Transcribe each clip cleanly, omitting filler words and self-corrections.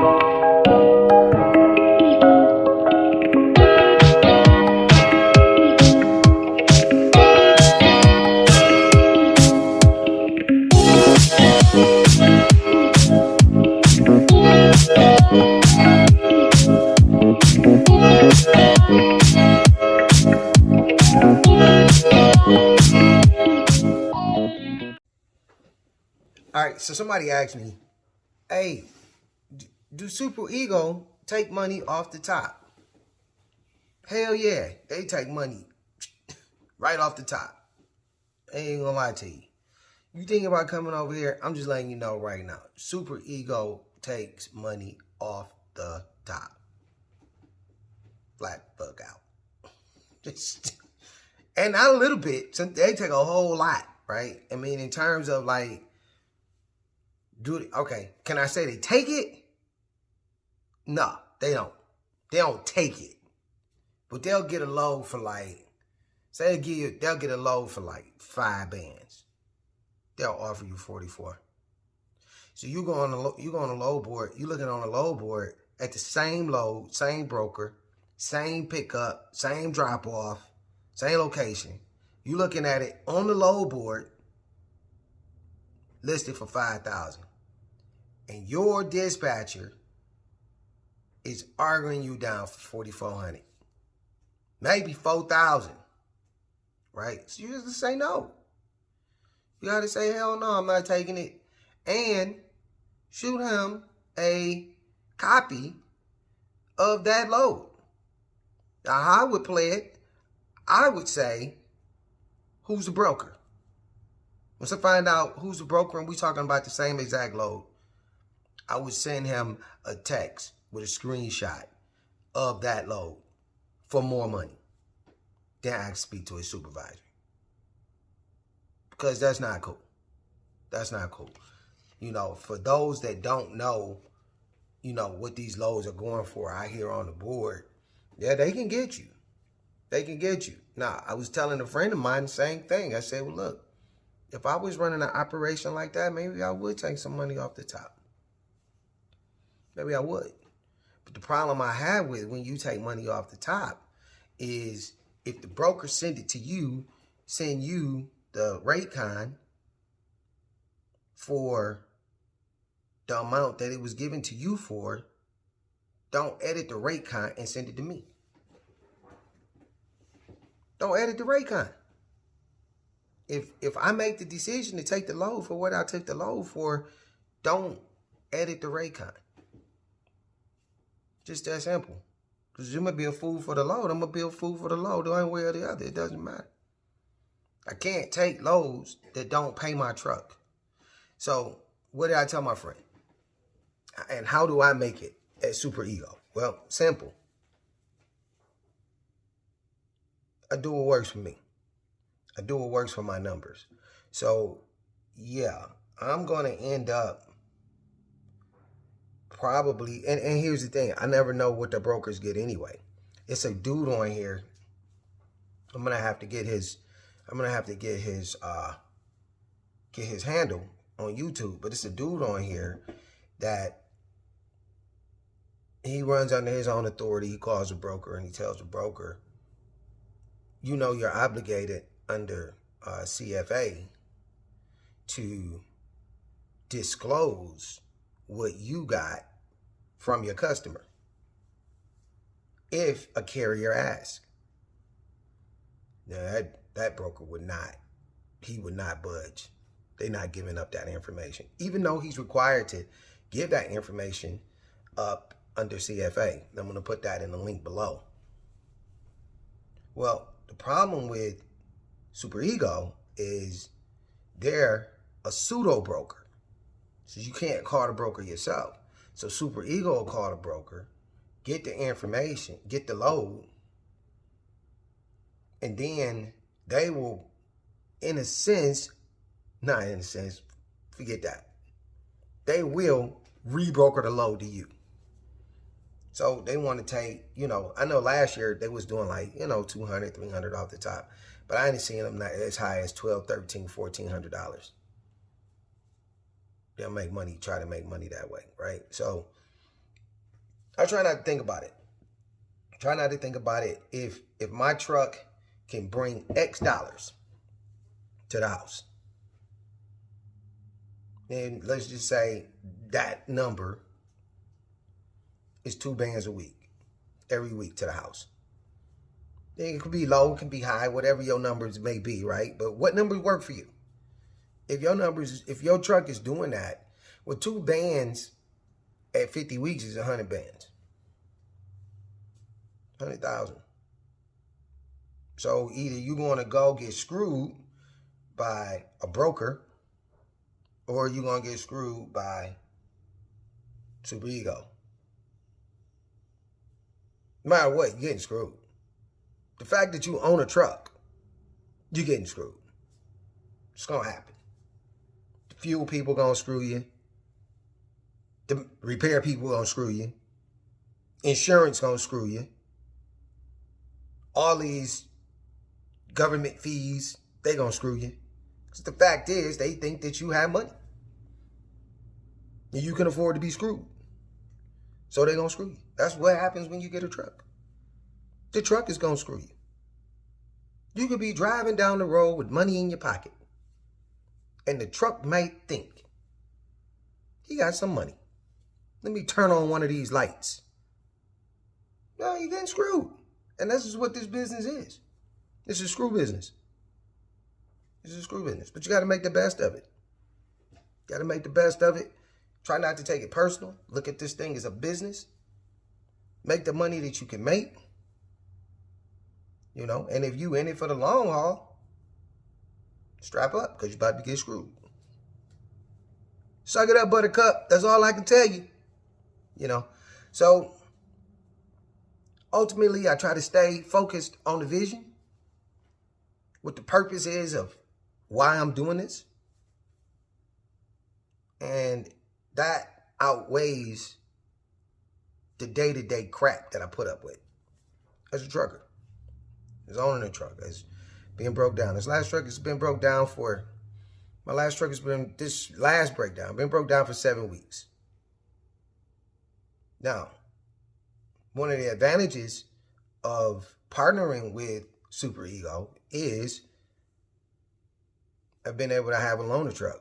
All right, so somebody asked me, hey, do Super Ego take money off the top? Hell yeah, they take money right off the top. I ain't gonna lie to you. You think about coming over here, I'm just letting you know right now. Super Ego takes money off the top. Flat fuck out. And not a little bit. They take a whole lot, right? I mean, in terms of like, okay, can I say they take it? No, they don't. They don't take it. But they'll get a load for like, say they'll get a load for like 5 bands. They'll offer you 44. So you go on the load board, you looking on the load board at the same load, same broker, same pickup, same drop off, same location. You looking at it on the load board, listed for 5,000. And your dispatcher is arguing you down for 4,400. Maybe 4,000. Right? So you just say no. You gotta say, hell no, I'm not taking it. And shoot him a copy of that load. Now, how I would play it, I would say, who's the broker? Once I find out who's the broker and we talking about the same exact load, I would send him a text with a screenshot of that load for more money. Then I speak to his supervisor. Because that's not cool. That's not cool. You know, for those that don't know, you know, what these loads are going for out here on the board, yeah, they can get you. They can get you. Now, I was telling a friend of mine the same thing. I said, well, look, if I was running an operation like that, maybe I would take some money off the top. Maybe I would. But the problem I have with when you take money off the top is if the broker send you the rate con for the amount that it was given to you for, don't edit the rate con and send it to me. Don't edit the rate con. If I make the decision to take the load for what I took the load for, don't edit the rate con. Just that simple. Because you might be a fool for the load. I'm going to be a fool for the load one way or the other. It doesn't matter. I can't take loads that don't pay my truck. So what did I tell my friend? And how do I make it at Super Ego? Well, simple. I do what works for me. I do what works for my numbers. So, yeah, I'm going to end up probably, and here's the thing, I never know what the brokers get anyway. It's a dude on here. I'm gonna have to get his handle on YouTube, but it's a dude on here that he runs under his own authority. He calls a broker and he tells the broker, you know, you're obligated under CFA to disclose what you got from your customer if a carrier asks. Now that broker would not budge. They're not giving up that information, even though he's required to give that information up under CFA. I'm going to put that in the link below. Well, the problem with Super Ego is they're a pseudo broker. So you can't call the broker yourself. So Super Ego will call the broker, get the information, get the load, and then they will, forget that. They will rebroker the load to you. So they want to take, you know, I know last year they was doing like, you know, $200, $300 off the top. But I ain't seen them as high as $1,200, $1,300, $1,400. They'll make money, try to make money that way, right? So I try not to think about it. Try not to think about it. If my truck can bring X dollars to the house, then let's just say that number is 2 bands a week, every week to the house. It could be low, it can be high, whatever your numbers may be, right? But what numbers work for you? If your truck is doing that, well, 2 bands at 50 weeks is 100 bands. 100,000. So either you're going to go get screwed by a broker, or you're going to get screwed by Super Ego. No matter what, you're getting screwed. The fact that you own a truck, you're getting screwed. It's going to happen. The fuel people going to screw you. The repair people going to screw you. Insurance going to screw you. All these government fees, they going to screw you. Because the fact is, they think that you have money. And you can afford to be screwed. So they're going to screw you. That's what happens when you get a truck. The truck is going to screw you. You could be driving down the road with money in your pocket. And the truck might think, he got some money. Let me turn on one of these lights. No, you're getting screwed. And this is what this business is. It's a screw business. It's a screw business. But you got to make the best of it. Got to make the best of it. Try not to take it personal. Look at this thing as a business. Make the money that you can make. You know, and if you in it for the long haul, strap up because you're about to get screwed. Suck it up, buttercup. That's all I can tell you. You know, so ultimately I try to stay focused on the vision. What the purpose is of why I'm doing this. And that outweighs the day-to-day crap that I put up with as a trucker, as owning a truck, as being broke down. This last truck has been broke down for, this last breakdown, been broke down for 7 weeks. Now, one of the advantages of partnering with Super Ego is I've been able to have a loaner truck.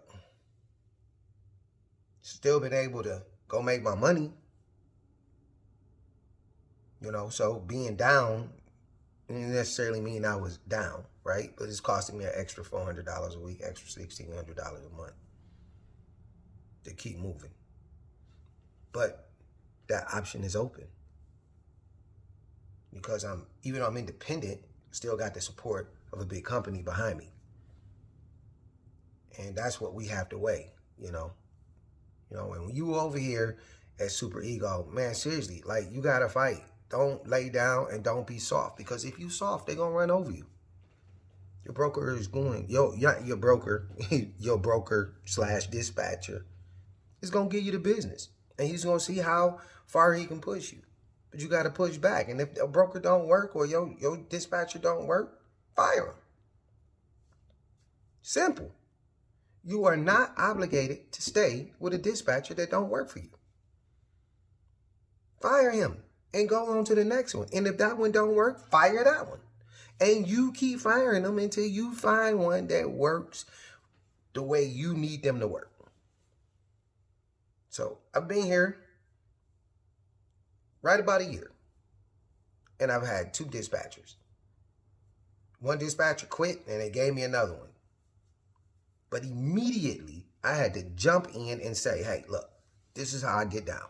Still been able to go make my money. You know, so being down didn't necessarily mean I was down, right? But it's costing me an extra $400 a week, extra $1,600 a month to keep moving. But that option is open because even though I'm independent, still got the support of a big company behind me. And that's what we have to weigh, you know. You know, when you over here at Super Ego, man, seriously, like, you got to fight. Don't lay down and don't be soft, because if you soft, they're going to run over you. Your broker is going, your broker slash dispatcher is going to give you the business. And he's going to see how far he can push you. But you got to push back. And if a broker don't work or your dispatcher don't work, fire him. Simple. You are not obligated to stay with a dispatcher that don't work for you. Fire him and go on to the next one. And if that one don't work, fire that one. And you keep firing them until you find one that works the way you need them to work. So I've been here right about a year. And I've had 2 dispatchers. One dispatcher quit and they gave me another one. But immediately I had to jump in and say, hey, look, this is how I get down.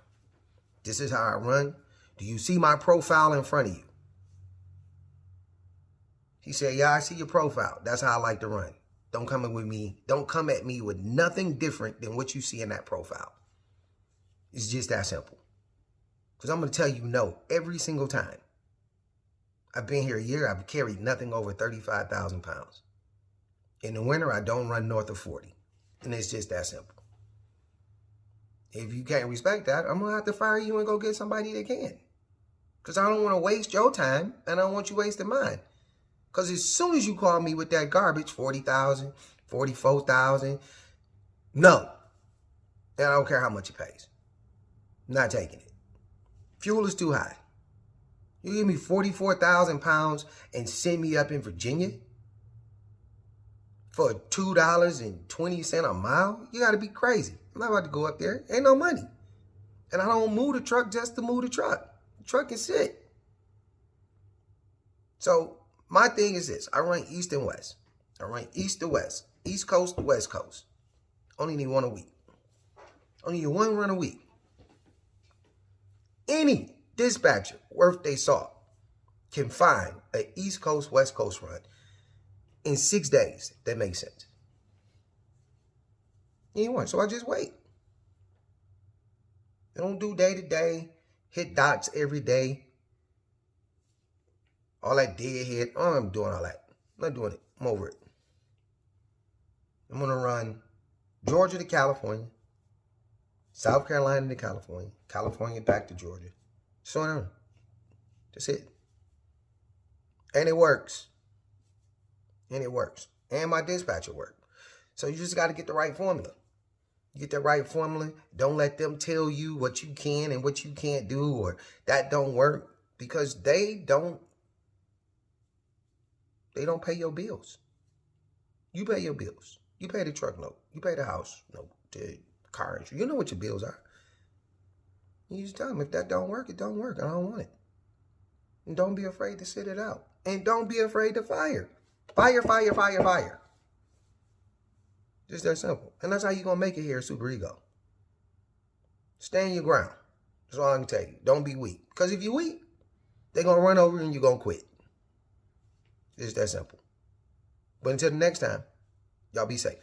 This is how I run. Do you see my profile in front of you? He said, yeah, I see your profile. That's how I like to run. Don't come in with me. Don't come at me with nothing different than what you see in that profile. It's just that simple. Because I'm going to tell you no every single time. I've been here a year. I've carried nothing over 35,000 pounds. In the winter, I don't run north of 40. And it's just that simple. If you can't respect that, I'm going to have to fire you and go get somebody that can. Because I don't want to waste your time, and I don't want you wasting mine. Because as soon as you call me with that garbage, 40,000, 44,000, no. And I don't care how much it pays. I'm not taking it. Fuel is too high. You give me 44,000 pounds and send me up in Virginia for $2.20 a mile? You got to be crazy. I'm not about to go up there. Ain't no money. And I don't move the truck just to move the truck. The truck can sit. So my thing is this. I run east and west. I run east to west. East coast to west coast. Only need one a week. Only need one run a week. Any dispatcher worth their salt can find an east coast, west coast run in 6 days. That makes sense. Anyone. So I just wait. I don't do day to day. Hit dots every day. All that deadhead. I'm doing all that. I'm not doing it. I'm over it. I'm going to run Georgia to California, South Carolina to California, California back to Georgia. So on. That's it. And it works. And it works. And my dispatcher work. So you just got to get the right formula. You get the right formula. Don't let them tell you what you can and what you can't do, or that don't work, because they don't pay your bills. You pay your bills. You pay the truck note. You pay the house note, the car insurance. You know what your bills are. You just tell them, if that don't work, it don't work. I don't want it. And don't be afraid to sit it out. And don't be afraid to fire. Fire, fire, fire, fire. Just that simple. And that's how you're going to make it here at Super Ego. Stand your ground. That's all I can tell you. Don't be weak. Because if you're weak, they're going to run over you and you're going to quit. It's that simple. But until the next time, y'all be safe.